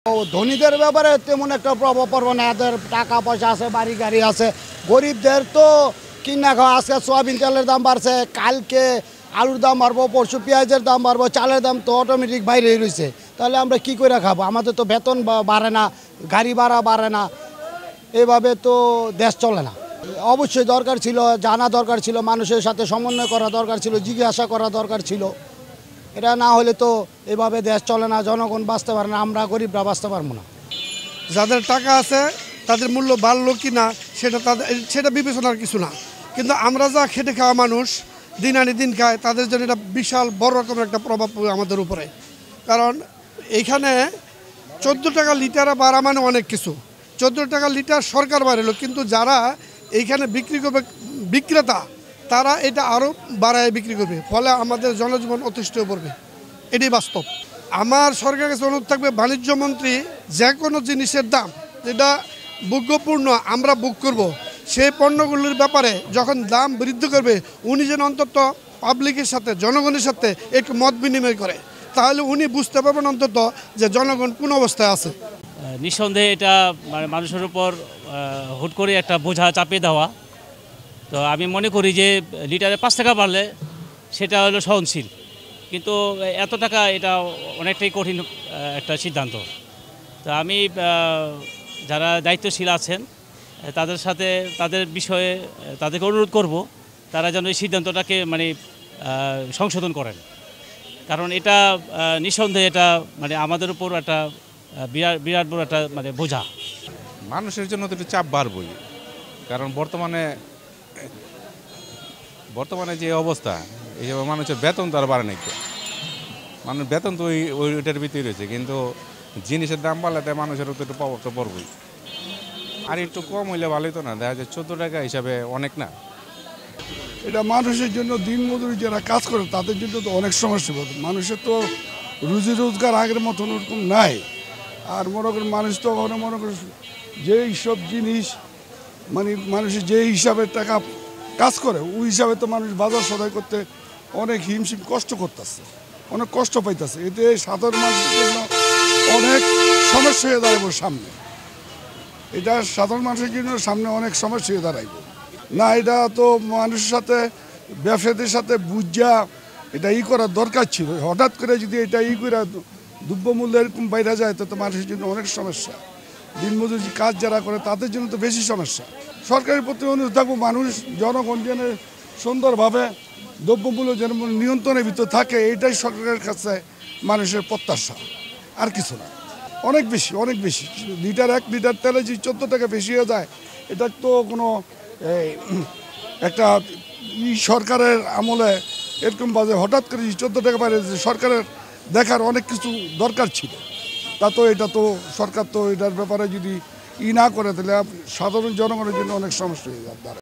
ধনীদের ব্যাপারে তেমন একটা প্রভাব পড়বে না, এদের টাকা পয়সা আছে, বাড়ি গাড়ি আছে। গরিবদের তো কিনা খাওয়া, আজকে সয়াবিন তেলের দাম বাড়ছে, কালকে আলুর দাম বাড়বো, পরশু পেঁয়াজের দাম বাড়বো, চালের দাম তো অটোমেটিক বাইরেই রয়েছে। তাহলে আমরা কি করে খাবো? আমাদের তো বেতন বাড়ে না, গাড়ি ভাড়া বাড়ে না, এভাবে তো দেশ চলে না। অবশ্যই দরকার ছিল, জানা দরকার ছিল, মানুষের সাথে সমন্বয় করা দরকার ছিল, জিজ্ঞাসা করা দরকার ছিল। এটা না হলে তো এভাবে দেশ চলে না, জনগণ বাঁচতে পারে না, আমরা গরিবরা বাঁচতে পারবো না। যাদের টাকা আছে তাদের মূল্য বাড়লো কি না সেটা বিবেচনার কিছু না, কিন্তু আমরা যা খেটে খাওয়া মানুষ, দিন আনি দিন খায়, তাদের জন্য এটা বিশাল বড় রকমের একটা প্রভাব পড়ে আমাদের উপরে। কারণ এইখানে 14 টাকা লিটারে বাড়া মানে অনেক কিছু। 14 টাকা লিটার সরকার বাড়ালো, কিন্তু যারা এইখানে বিক্রি করবে বিক্রেতা, তারা এটা আরও বাড়ায় বিক্রি করবে, ফলে আমাদের জনজীবন অতিষ্ঠ পড়বে। এটাই বাস্তব। আমার সরকারের কাছে অনুরোধ থাকবে, বাণিজ্য মন্ত্রী যে কোনো জিনিসের দাম যেটা ভোগ্যপূর্ণ আমরা বুক করব, সেই পণ্যগুলির ব্যাপারে যখন দাম বৃদ্ধি করবে, উনি যেন অন্তত পাবলিকের সাথে, জনগণের সাথে একটু মত বিনিময় করে, তাহলে উনি বুঝতে পারবেন অন্তত যে জনগণ কোন অবস্থায় আছে। নিঃসন্দেহে এটা মানে মানুষের উপর হুট করে একটা বোঝা চাপিয়ে দেওয়া। তো আমি মনে করি যে লিটারে 5 টাকা বাড়লে সেটা হলো সহনশীল, কিন্তু এত টাকা এটা অনেকটাই কঠিন একটা সিদ্ধান্ত। তো আমি যারা দায়িত্বশীল আছেন তাদের সাথে, তাদের বিষয়ে তাদেরকে অনুরোধ করব, তারা যেন এই সিদ্ধান্তটাকে মানে সংশোধন করেন। কারণ এটা নিঃসন্দেহে এটা মানে আমাদের উপর একটা বিরাট বড় একটা মানে বোঝা। মানুষের জন্য তো একটু চাপ বাড়বই, কারণ বর্তমানে যে অবস্থা, এই যে মানুষের বেতন তো আর বাড়ে নাই, মানুষ বেতন তো ওইটার ভিতরে রয়েছে, কিন্তু জিনিসের দাম বাড়লে তাই মানুষের তো একটু প্রভাব তো পড়বই। আর একটু কম হইলে ভালোই তো না, দেখা যায় 14 টাকা হিসাবে অনেক না। এটা মানুষের জন্য, দিন মজুরি যারা কাজ করে তাদের জন্য তো অনেক সমস্যা পড়ে। মানুষের তো রুজি রোজগার আগের মতন ওরকম নাই। আর মনে করেন মানুষ তো মনে করেন যেই সব জিনিস মানে মানুষের যে হিসাবে টাকা কাজ করে, ওই হিসাবে তো মানুষ বাজার সদাই করতে অনেক হিমশিম কষ্ট করতেছে, অনেক কষ্ট পাইতেছে। এতে সাধারণ মানুষের জন্য অনেক সমস্যা হয়ে দাঁড়াবো সামনে। এটা সাধারণ মানুষের জন্য সামনে অনেক সমস্যা হয়ে দাঁড়াইব না। এটা তো মানুষের সাথে, ব্যবসায়ীদের সাথে বুঝা এটা করার দরকার ছিল। হঠাৎ করে যদি এটা করে দ্রব্যমূল্য এরকম বাইরে যায়, তো মানুষের জন্য অনেক সমস্যা। দিনমজুর কাজ যারা করে তাদের জন্য তো বেশি সমস্যা। সরকারের প্রতি অনুরোধ থাকবো, মানুষ জনগণ যেন সুন্দরভাবে দ্রব্যমূল্য যেন নিয়ন্ত্রণের ভিতর থাকে, এইটাই সরকারের কাছে মানুষের প্রত্যাশা, আর কিছু না। অনেক বেশি, অনেক বেশি। এক লিটার তেলে যে 14 টাকা বেশি হয়ে যায়, এটা তো কোনো একটা সরকারের আমলে এরকম বাজে হঠাৎ করে 14 টাকা বাইরে সরকারের দেখার অনেক কিছু দরকার ছিল। তা তো এটা তো সরকার তো এটার ব্যাপারে যদি না করে, তাহলে সাধারণ জনগণের জন্য অনেক সমস্যা হয়ে যাবে।